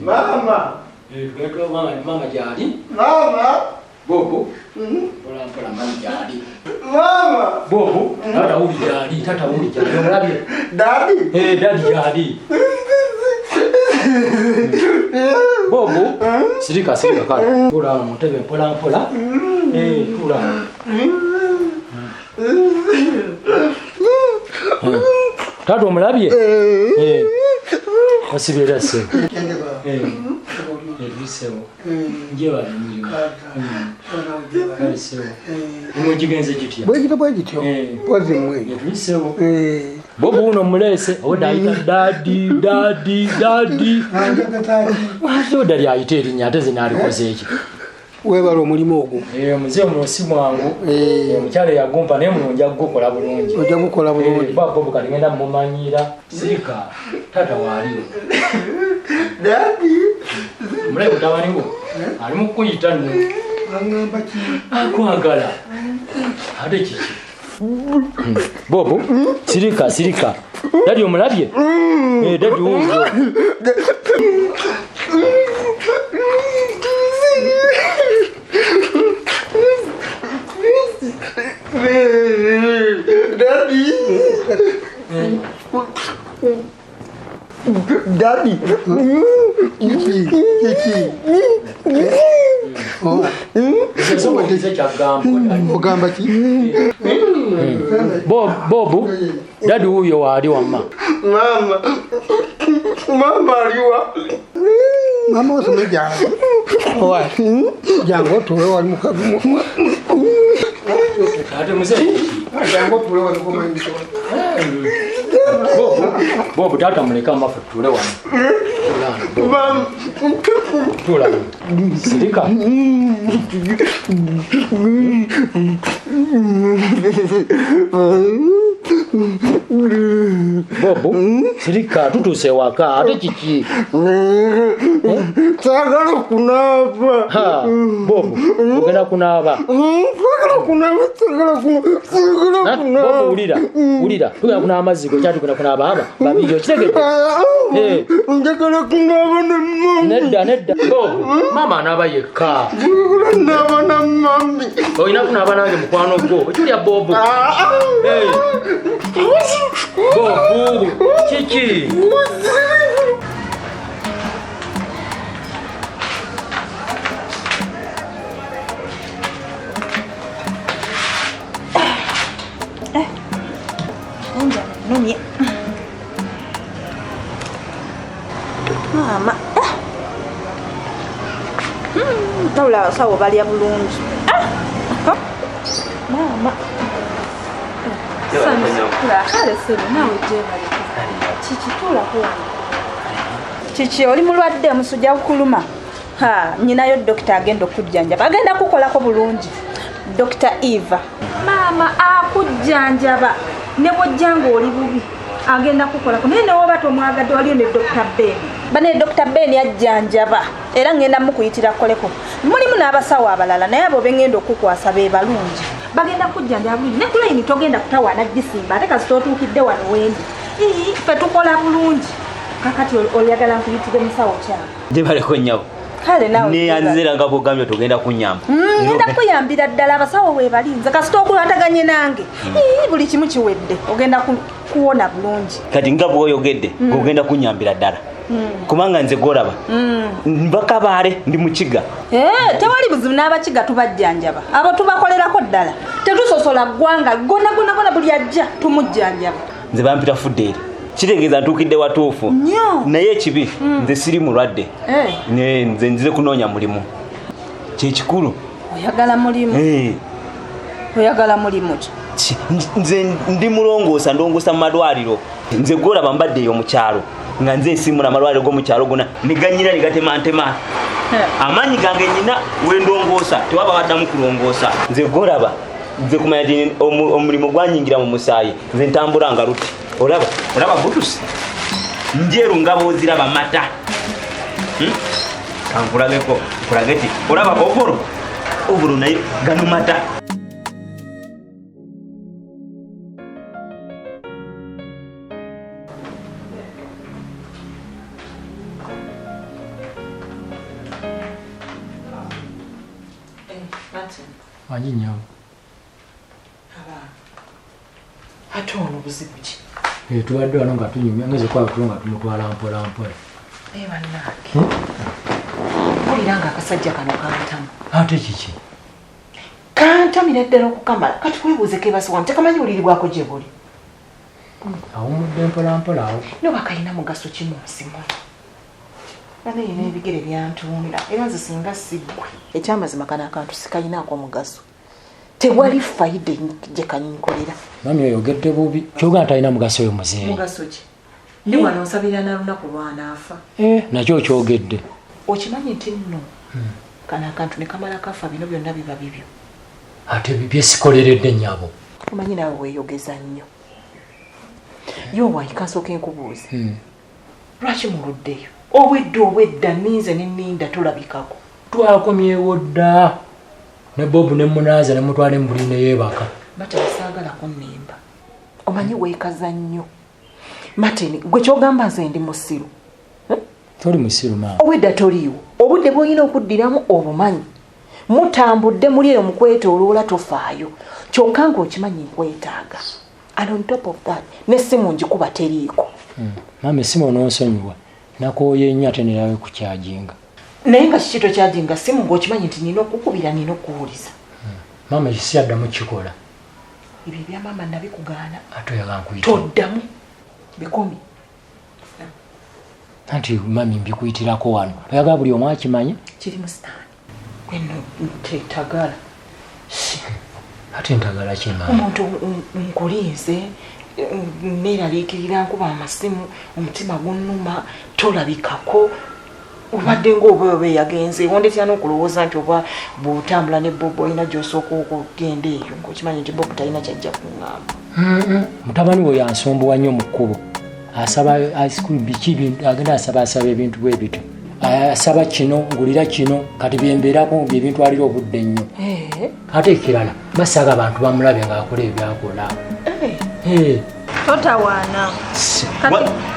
Mama. Mama jadi. Mama. Bobo. Pola mama jadi. Mama. Bobo. Tata uli jadi. Tata uli jadi. Mulabi. Daddy. Daddy jadi. Bobo. Sirika kale. Pola mutebe pola. Pola. Tata mulabi. Wasibira se. Bisebo. Njewa ni. Bisebo. Umujigenze gitya. Bwegityo. Pozi mwe. Bisebo. Bobo uno mulese odaita daddy. Wazo dali ayiteri nyate zinali kozeeki. Webalo mulimo ogwo. Muzee omusi mwangu. Mukyale yagumpa naye mulungi agukola bulungi. Ojja gukola bulungi. Bobo kali ngenda mumanyira. Sirika tata waliwo. Daddy. Mulai kutawaniwo. Ali mukuyita nno. Angamba ki? Akwagala. Ate kiki? Bobo, sirika. Daddy omulabye? Daddy wuzo. Daddy. Ogamba ki? Bobo, daddy huyo wali wamma. Mama aliwa. Mama wasome jango. Owa. Jango tuwe wali mukavu. Ate muzee. Jango tuwe wali kumanyisho. Bobo tata muleka mafu tule wano. Tula. Sirika. Bobo, sirika tutuse waka ate kiki. Sagala kunava. Ha, Bobo, ugenda kunava. Sagala kunava. Bobo ulira. Tugenda kuna amaziko kyatu kuna baba. Babiri okitegedde. Njagala kunava ne mama. Nedda. Bobo, mama anaba yekka. Nava na mami. Oyina kunaba nange mukwano gwo. Okulya Bobo. Bobo, kiki. Nonye. Mama. Taula sawo balya bulungi. Mama. Kale sebe nawe jebali. Tula kwa. Chichi oli mulwadde musujja kukuluma. Nyinayo dokita agenda okujjanjaba. Agenda kukolako bulungi. Dr. Eva. Mama akujjanjaba. Ne bojjango oli bubi. Agenda kukolako. Naye ne woba tomwagadde wali ne Dr. Ben. Bane Dr. Ben yajjanjaba. Era ngenda mukuyitira koleko. Mulimu n'abasawo abalala naye abo bengenda okukwasa be balungi. Bagenda kujjanjaba bulungi. Ne kulayini togenda kutawana gisimba. Ate kasi totuukidde wano wendi. Ffe tukola bulungi. Kakati oyagala nkuyitire musawo kyange. Ndibaleko nnyabo. Kale nawe. Ne anzira nga bogambye togenda kunyamba. Ngenda kuyambira ddala abasawo we balinze. Kasi tokulataganye nange. Buli kimu kiwedde. Ogenda kuwona bulungi. Kati nga bw'oyogedde ogenda kunyambira ddala. Kubanga nze golaba. Mbakabaale ndi mukiga. Tewali buzibu n'abakiga tubajjanjaba. Abo tubakolerako ddala. Tetusosola ggwanga gonna buli ajja tumujjanjaba. Nze bampita fuddeeri. Kitegeeza ntuukidde watuufu. Naye ekibi nze siri mulwadde. Nze nzize kunoonya mulimu. Kyekikulu. Oyagala mulimu? Oyagala mulimu ki? Nze ndi mulongoosa ndongoosa mu malwaliro. Nze golaba mbadde eyo mu kyalo. Nga nze nsimula amalwaliro g'omu kyalo gonna ne ganyina ne gatemantema. Amaanyi gange nyina wendongoosa tewaba waddamu kulongoosa. Nze golaba nze kumanya nti omulimu gwanyingira mu musaayi nze ntambula nga luti. Olaba butusi njeru nga boziraba mata. Kankulageko kulageti olaba oburu naye gano mata. Manyi nyawo. Ate ono buzibu ki? Tubadde wano nga tunyumya ngeze kwa tulunga tumutwala mpola mpola. Bannange. Mpulira nga akasajja kano kantamu. Ate kiki? Kantamira ddala okukamala. Kati kwebuuze kebasiwa tekamanyi buliribwako gye buli. Awumudde mpola mpola awo. No bakalina mugaso ki mu nsi muno. Bane yina ebigere byantunda era nze singa siggwe. Ekyamazima kana akantu sikayinaako mugaso. Tewali fayida gye kanyinkolera. Mami oyogedde bubi. Kyoga talina mugaso oyo muzeeyi. Mugaso ki? Ndi wano nsabira na lunaku lwanaafa. Nakyo kyogedde. Okimanyi nti nno kana akantu ne kamala kafa bino byonna biba bibyo. Ate byesikoleredde nnyabo. Omanyi nawe weeyogeza nnyo. Yo waayikansooka enkubuuzi. Lwaki muluddeyo? Obwedda ninze ne nninda tulabikako. Twakomyewo dda. Ne Bob ne Munaaza ne mutwala embuli ne yeebaka. Mate saagala kunnimba. Omanyi weekaza nnyo. Mate gwe kyogamba nze ndi musiru. Toli musiru maama. Obwedda toliiwo. Obudde bw'olina okuddiramu obumanyi. Mutambudde muli eyo mu kwetooloola tofaayo. Kyokka ng'okimanyi nkwetaaga. And on top of that, n'essimu ngikuba teriiko. Maama essimu onoonsonyiwa. Nakooye nnyo ate nerawe ku kyajinga. Naye nga kiki tokyajinga ssimu ng'okimanyi nti nina okukubira nina okuwuliza. Maama ekisi addamu kikola. Ebyo ebya maama nabikugaana. Ate oyagala nkuyita. Toddamu. Bikomi. Anti mami mbikuyitirako wano. Oyagala buli omu akimanye? Kiri mu sitaani. Gweno tetagala. Ate ntagala ki maama? Omuntu nkulinze neeraliikirira nkuba amasimu omutima gunnuma tolabikako obadde ng'oba yagenze wondetya n'okulowooza nti oba bw'otambula ne Bob olina gy'osooka okugenda eyo ng'okimanyi nti Bob talina kyajja kuŋŋamba. Mutabani we yansumbuwa nnyo mu kkubo. Asaba ice cream biki agenda asaba ebintu bwe bityo. Asaba kino ngulira kino kati byembeerako byebintwalira obudde nnyo. Ate ekirala basaaga abantu bamulabe ng'akola ebyakola. Totawaana.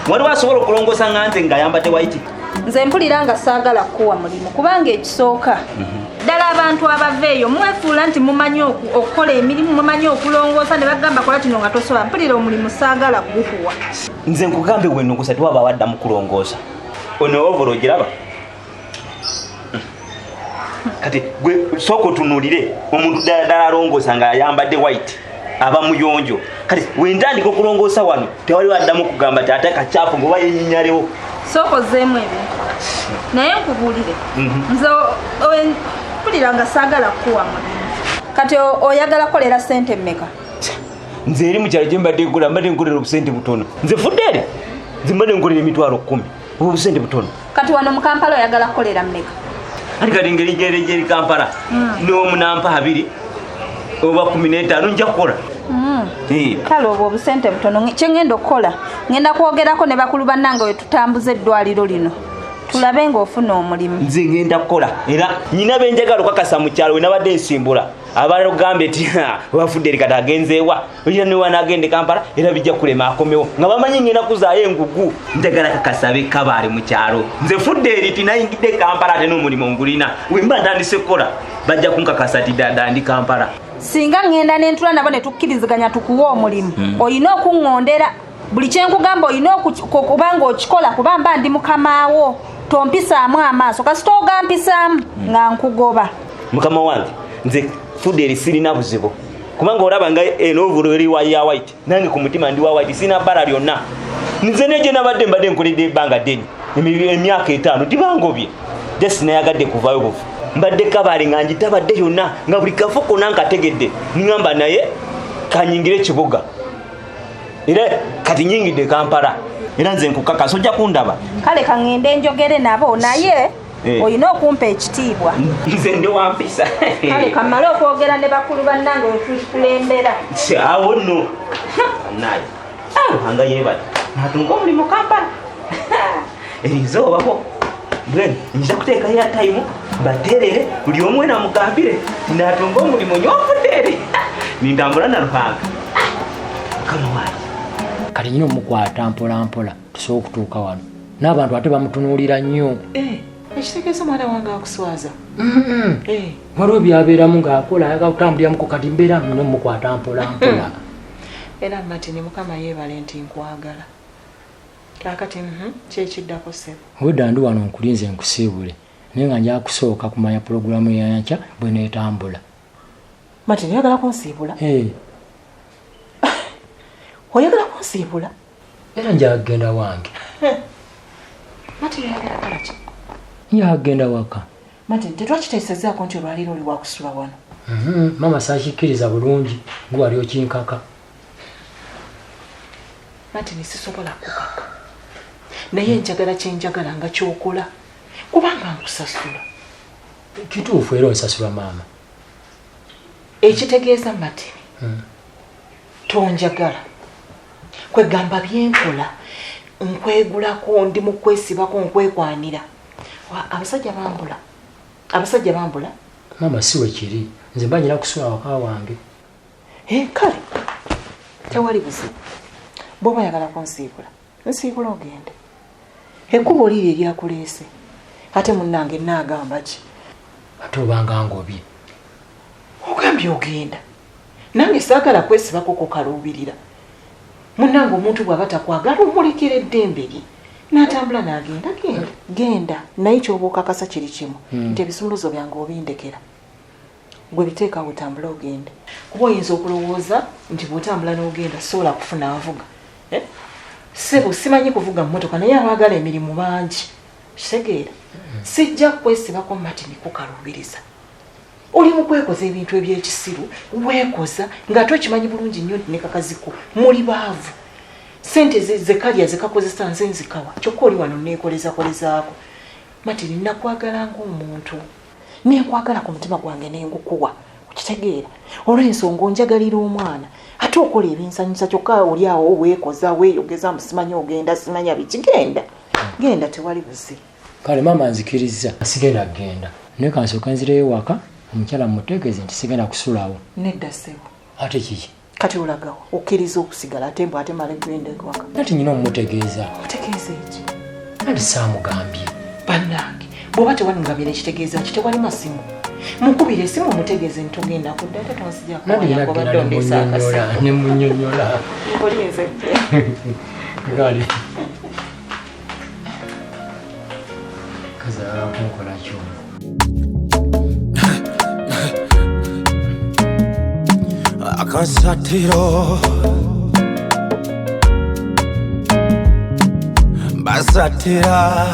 Waliwo asobola okulongoosa nga nze ng'ayambadde white? Nze mpulira nga saagala kuwa mulimu kubanga ekisooka ddala abantu abava eyo mwefuula nti mumanyi okukola emirimu mumanyi okulongoosa ne bagamba kola kino nga tosobola. Mpulira omulimu saagala gukuwa. Nze nkugambe gwennongosa tiwaba waddamu kulongoosa. Ono ovolo ogiraba? Kati gwe sooka otunuulire omuntu ddala alongoosa nga ayambadde white aba muyonjo. Kati wentandika okulongoosa wano tewali waddamu kugamba ti ate kacaafu ngoba yenyinyalewo. Sooka ozzeemu ebintu naye nkubuulire nze mpulira nga saagala kuwa mulimu. Kati oyagala kolera ssente mmeka? Nze eri mukyalo gye mbadde nkula mbadde nkolera obusente butono. Nze fudde eri nze mbadde nkolera emitwalo 10 oba obusente butono. Kati wano mu Kampala oyagala kolera mmeka? Ati kati ngeri gyeri Kampala n'omu nampa 2 oba 15 nja kukola. Kale obwo obusente butono kye ngenda okukola ngenda kwogerako ne bakulu bannange we tutambuza eddwaliro lino tulabe ng'ofuna omulimu. Nze ngenda kukola era nyina benjagala okakasa mu kyalo we nabadde nsimbula abalala ogambye ti wafudde eri kati agenzeewa olina ne wanaagende Kampala era bijja kulema akomewo nga bamanyi ngenda kuzaayo engugu. Njagala kakasa bekabaale mu kyalo nze fudde eri tinayingidde Kampala ate n'omulimu ngulina wemba ntandise kukola bajja kunkakasa ti dada ndi Kampala. Singa ngenda n'entula nabo ne tukkiriziganya tukuwa omulimu olina okuŋŋondera buli kyenkugamba olina okubanga okikola kubamba ndi mukamaawo tompisaamu amaaso kasita ogampisaamu nga nkugoba. Mukama wange nze fudde eri sirina buzibu kubanga olaba nga enovulo eri ya white nange ku mutima ndi wa white sina bbala lyonna. Nze negye nabadde mbadde nkoledde ebbanga ddeni emyaka 5 tibangobye just nayagadde kuvaayo buvu mbadde kabaale nga ngitabadde yonna nga buli kafo konna nkategedde niŋŋamba naye kanyingire ekibuga era kati nyingidde Kampala era nze nkukakasa ojja kundaba. Kale kaŋŋende njogere nabo naye olina okumpa ekitiibwa. Nze ndi wampisa. Kale kamale okwogera ne bakulu bannange wetukulembera. Awo nno naye anga yebata natunga omulimu Kampala erizobako bwene nja kuteeka ya time baterere buli omwe namugambire natunga omulimu nyofudde eri nintambula na Ruhanga. Kama wali kali nyino mukwata mpola mpola tusobola okutuuka wano n'abantu ate bamutunuulira nnyo. kitegeeza mwana wange akuswaza waliwo byabeeramu ng'akola ayaga kutambuliramuko kati mbeera nomukwata mpola mpola era Martin mukama yeebale nti nkwagala kakati kyekiddako ssebo wedda ndi wano nkulinze nkusiibule naye nga nja kusooka kumanya pulogulaamu yankya bwe neetambula. Martin oyagala kunsiibula? Oyagala kunsiibula? Era nja kugenda wange. Martin oyagala kola ki? Nja kugenda waka. Martin tetwakiteesezaako nti olwaliiro oli wakusula wano. Mama saakikkiriza bulungi gwali okinkaka. Martin sisobola kukaka naye njagala kyenjagala nga kyokola kubanga nkusasula. Kituufu era onsasula maama. Ekitegeeza Martin tonjagala kwegamba byenkola nkwegulako ndi mu kwesibako nkwekwanira abasajja bambula maama siwe kiri nze mba nyina kusula waka wange. Kale tewali buzibu bw'oba yagala kunsiibula nsiibula ogende ekkubo liri eryakuleese ate munnange naagamba ki ate obanga ngobye ogambye ogenda nange saagala kwesibako kukaluubirira munnange omuntu bw'aba takwagala omulekera eddembe lye n'atambula n'agenda genda naye ky'oba okakasa kiri kimu nti ebisumuluzo byange obindekera gwe biteekawo otambula ogende kuba oyinza okulowooza nti bw'otambula n'ogenda sobola kufuna avuga sebo simanyi kuvuga mmotoka naye abaagala emirimu bangi kitegeera sijja kwesibako Martin kukaluubiriza oli mu kwekoza ebintu ebyekisiru weekoza ng'ate okimanyi bulungi nnyo nti ne kakaziko muli baavu sente zekalya zekakozesa nze nzikawa kyokka oli wano neekolezakolezaako. Martin nakwagala ng'omuntu nenkwagala ku mutima gwange nengukuwa okitegeera olw'ensonga onjagalira omwana ate okola ebinsanyusa kyokka oli awo weekoza weeyogeza musimanyi ogenda simanya biki genda tewali buzibu. Kale maama nzikiriza sigenda kugenda naye kansooka nzireyo waka omukyala mutegeeze nti sigenda kusulawo. Nedda ssebo. Ate kiki? Kati olagawa okkiriza okusigala ate mbw ate male genda ewaka. Ati nyina omutegeeza. Otegeeza eki? Andi saamugambye. Bannange bw'oba tewalingambira ekitegeeza ki tewali masimu mukubire esimu omutegeeze nti togenda kudda ate tonsijakobadde nemunyonyola olinze gali kazala kunkola kyuma. Akasattiro basattira